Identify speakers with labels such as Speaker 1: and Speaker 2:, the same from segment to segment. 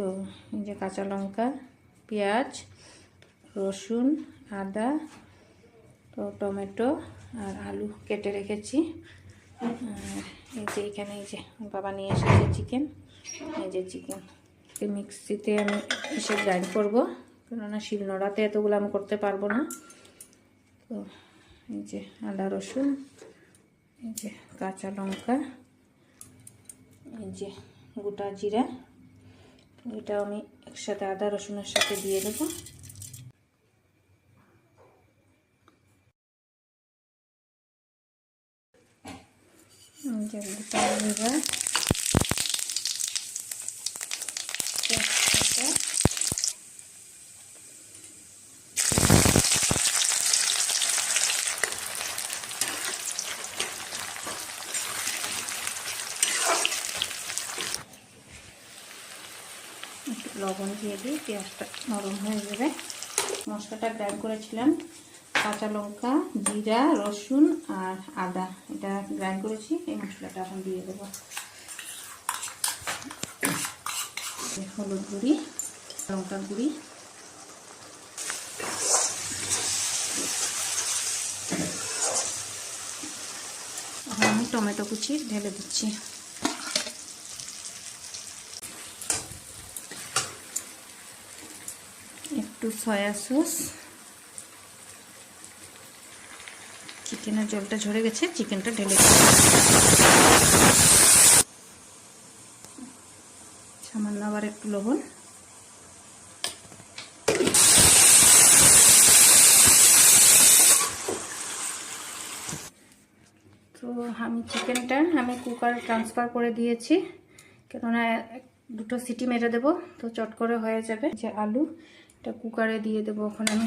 Speaker 1: তো এই যে কাঁচা লঙ্কা, পেঁয়াজ, রসুন, আদা, তো টমেটো আর আলু কেটে রেখেছি। আর এই যে এখানে এই যে বাবা নিয়ে এসেছে চিকেন, এই যে চিকেন মিক্সিতে আমি এসে গ্রাইন্ড করবো, কেননা শিলনোড়াতে এতগুলো আমি করতে পারবো না। তো এই যে আদা রসুন, এই যে কাঁচা লঙ্কা, এই যে গোটা জিরা, এটাও আমি একসাথে আদা রসুনের সাথে দিয়ে দেবো। যে গোটা জিরা, একটু লবণ দিয়ে দিই, পেঁয়াজটা নরম হয়ে যাবে। মশলাটা গ্রাইন্ড করেছিলাম, কাঁচা লঙ্কা, জিরা, রসুন আর আদা, এটা গ্রাইন্ড করেছি। এই মশলাটা এখন দিয়ে দেবো। হলুদ গুঁড়ি, লঙ্কার গুঁড়ি, এখন আমি টমেটো কুচি ঢেলে দিচ্ছি। একটু সয়া সস, চিকেনের জলটা ঝরে গেছে, চিকেনটা ঢেলে দিচ্ছি। সামান্য আবার একটু লবণ। তো আমি চিকেনটা কুকারে ট্রান্সফার করে দিয়েছি, কেননা দুটো সিটি মেরে দেবো, তো চট করে হয়ে যাবে। যে আলু, এটা কুকারে দিয়ে দেবো এখন আমি।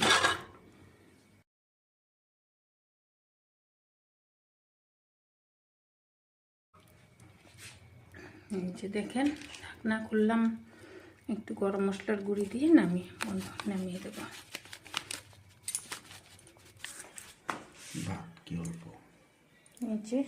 Speaker 1: এই যে দেখেন, ঢাকনা খুললাম, একটু গরম মশলার গুঁড়ি দিয়ে নামিয়ে দেবো। এই যে